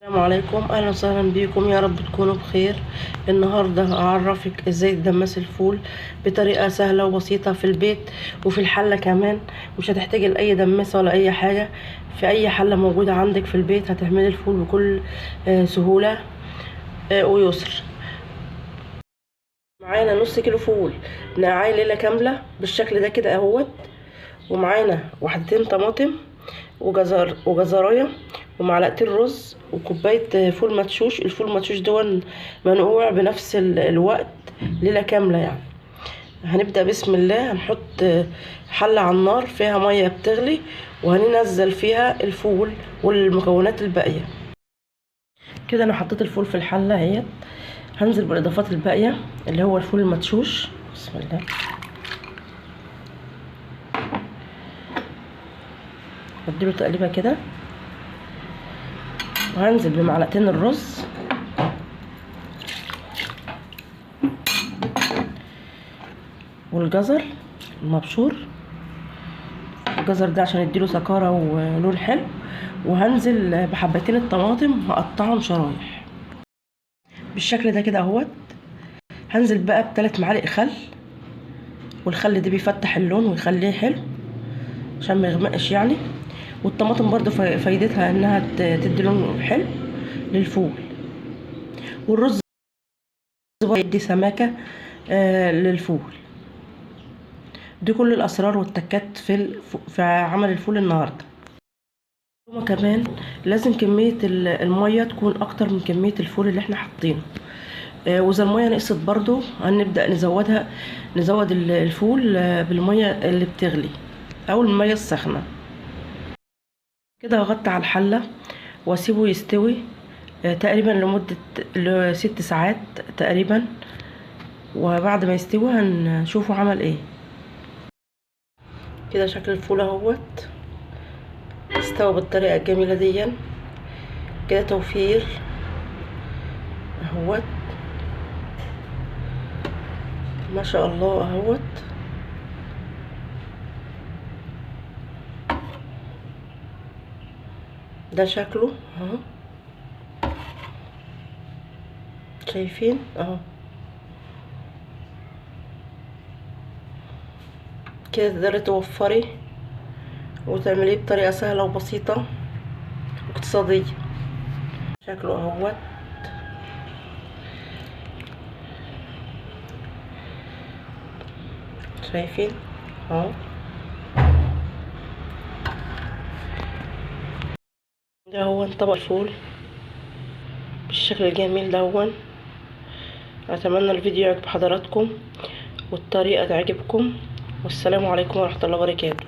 السلام عليكم، اهلا وسهلا بيكم. يا رب تكونوا بخير. النهارده هعرفك ازاي تدمسي الفول بطريقه سهله وبسيطه في البيت وفي الحله كمان. مش هتحتاجي لاي دماسه ولا اي حاجه. في اي حله موجوده عندك في البيت هتعملي الفول بكل سهوله ويسر. معانا نص كيلو فول نقعاه ليله كامله بالشكل ده كده اهوت، ومعانا وحدتين طماطم وجزرايه ومعلقتين رز وكوبايه فول مدشوش. الفول المدشوش دون منقوع بنفس الوقت ليله كامله يعني. هنبدا بسم الله. هنحط حله على النار فيها ميه بتغلي، وهننزل فيها الفول والمكونات الباقيه. كده انا حطيت الفول في الحله اهيت. هنزل بالاضافات الباقيه اللي هو الفول المدشوش. بسم الله. بديله تقليبه كده، وهنزل بمعلقتين الرز والجزر المبشور. الجزر ده عشان يديله سكارة ولون حلو. وهنزل بحبتين الطماطم هقطعهم شرايح بالشكل ده كده اهوت. هنزل بقى ب3 معالق خل، والخل ده بيفتح اللون ويخليه حلو عشان ما يغمقش يعني. والطماطم برضو فايدتها انها تدي لون حلو للفول. والرز يدي سماكة للفول. دي كل الاسرار والتكات في عمل الفول النهارده. كمان لازم كميه الميه تكون اكتر من كميه الفول اللي احنا حاطينه. واذا الميه نقصت برضو هنبدا نزود الفول بالميه اللي بتغلي او الميه السخنه. كده هغطي على الحله واسيبه يستوي تقريبا لمده 6 ساعات تقريبا. وبعد ما يستوي هنشوفه عمل ايه. كده شكل الفول اهوت استوى بالطريقه الجميله دي كده. توفير اهوت ما شاء الله اهوت. ده شكله اهو، شايفين اهو. كده تقدري توفري وتعمليه بطريقه سهله وبسيطه واقتصاديه. شكله اهوت. شايفين اهو. ده هو طبق الفول بالشكل الجميل ده. اتمنى الفيديو يعجب حضراتكم والطريقه تعجبكم. والسلام عليكم ورحمه الله وبركاته.